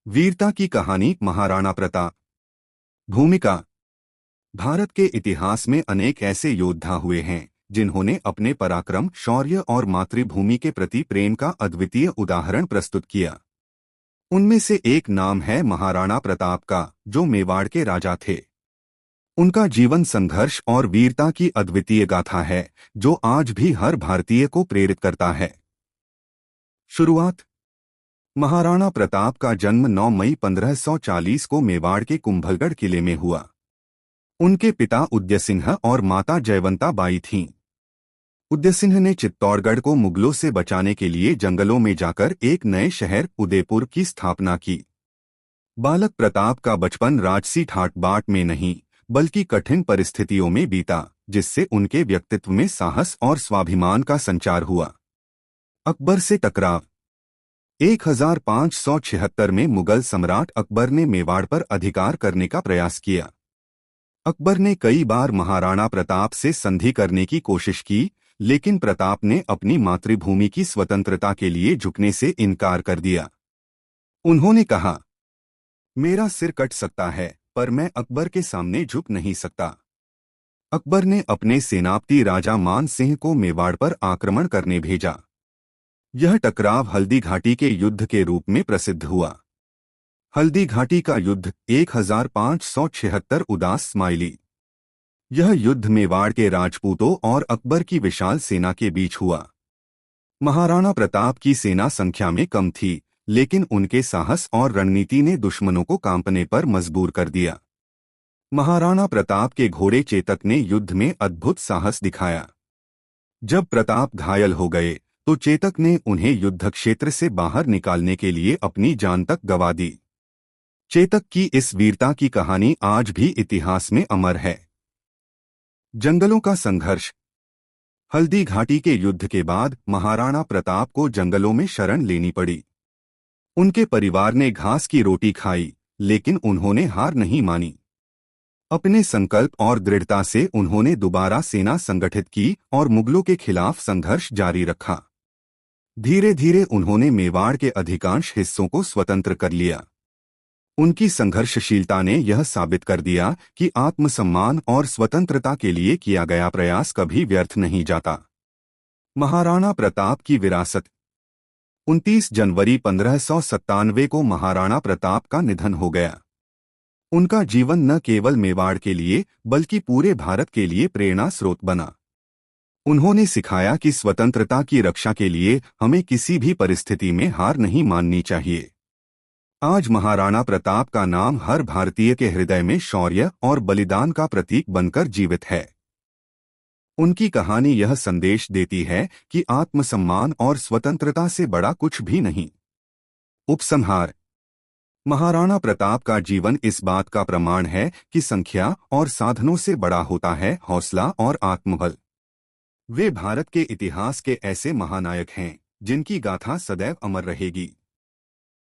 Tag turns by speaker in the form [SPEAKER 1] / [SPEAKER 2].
[SPEAKER 1] वीरता की कहानी महाराणा प्रताप। भूमिका। भारत के इतिहास में अनेक ऐसे योद्धा हुए हैं जिन्होंने अपने पराक्रम, शौर्य और मातृभूमि के प्रति प्रेम का अद्वितीय उदाहरण प्रस्तुत किया। उनमें से एक नाम है महाराणा प्रताप का, जो मेवाड़ के राजा थे। उनका जीवन संघर्ष और वीरता की अद्वितीय गाथा है, जो आज भी हर भारतीय को प्रेरित करता है। शुरुआत। महाराणा प्रताप का जन्म 9 मई 1540 को मेवाड़ के कुंभलगढ़ किले में हुआ। उनके पिता उदयसिंह और माता जयवंता बाई थीं। उदयसिंह ने चित्तौड़गढ़ को मुगलों से बचाने के लिए जंगलों में जाकर एक नए शहर उदयपुर की स्थापना की। बालक प्रताप का बचपन राजसी ठाट बाट में नहीं, बल्कि कठिन परिस्थितियों में बीता, जिससे उनके व्यक्तित्व में साहस और स्वाभिमान का संचार हुआ। अकबर से टकराव। 1576 में मुगल सम्राट अकबर ने मेवाड़ पर अधिकार करने का प्रयास किया। अकबर ने कई बार महाराणा प्रताप से संधि करने की कोशिश की, लेकिन प्रताप ने अपनी मातृभूमि की स्वतंत्रता के लिए झुकने से इनकार कर दिया। उन्होंने कहा, मेरा सिर कट सकता है, पर मैं अकबर के सामने झुक नहीं सकता। अकबर ने अपने सेनापति राजा मान सिंह को मेवाड़ पर आक्रमण करने भेजा। यह टकराव हल्दी घाटी के युद्ध के रूप में प्रसिद्ध हुआ। हल्दी घाटी का युद्ध 1576 उदास स्माइली। यह युद्ध मेवाड़ के राजपूतों और अकबर की विशाल सेना के बीच हुआ। महाराणा प्रताप की सेना संख्या में कम थी, लेकिन उनके साहस और रणनीति ने दुश्मनों को कांपने पर मजबूर कर दिया। महाराणा प्रताप के घोड़े चेतक ने युद्ध में अद्भुत साहस दिखाया। जब प्रताप घायल हो गए तो चेतक ने उन्हें युद्ध क्षेत्र से बाहर निकालने के लिए अपनी जान तक गंवा दी। चेतक की इस वीरता की कहानी आज भी इतिहास में अमर है। जंगलों का संघर्ष। हल्दी घाटी के युद्ध के बाद महाराणा प्रताप को जंगलों में शरण लेनी पड़ी। उनके परिवार ने घास की रोटी खाई, लेकिन उन्होंने हार नहीं मानी। अपने संकल्प और दृढ़ता से उन्होंने दोबारा सेना संगठित की और मुगलों के खिलाफ संघर्ष जारी रखा। धीरे धीरे उन्होंने मेवाड़ के अधिकांश हिस्सों को स्वतंत्र कर लिया। उनकी संघर्षशीलता ने यह साबित कर दिया कि आत्मसम्मान और स्वतंत्रता के लिए किया गया प्रयास कभी व्यर्थ नहीं जाता। महाराणा प्रताप की विरासत। 29 जनवरी 1597 को महाराणा प्रताप का निधन हो गया। उनका जीवन न केवल मेवाड़ के लिए, बल्कि पूरे भारत के लिए प्रेरणा स्रोत बना। उन्होंने सिखाया कि स्वतंत्रता की रक्षा के लिए हमें किसी भी परिस्थिति में हार नहीं माननी चाहिए। आज महाराणा प्रताप का नाम हर भारतीय के हृदय में शौर्य और बलिदान का प्रतीक बनकर जीवित है। उनकी कहानी यह संदेश देती है कि आत्मसम्मान और स्वतंत्रता से बड़ा कुछ भी नहीं। उपसंहार। महाराणा प्रताप का जीवन इस बात का प्रमाण है कि संख्या और साधनों से बड़ा होता है हौसला और आत्मबल। वे भारत के इतिहास के ऐसे महानायक हैं जिनकी गाथा सदैव अमर रहेगी।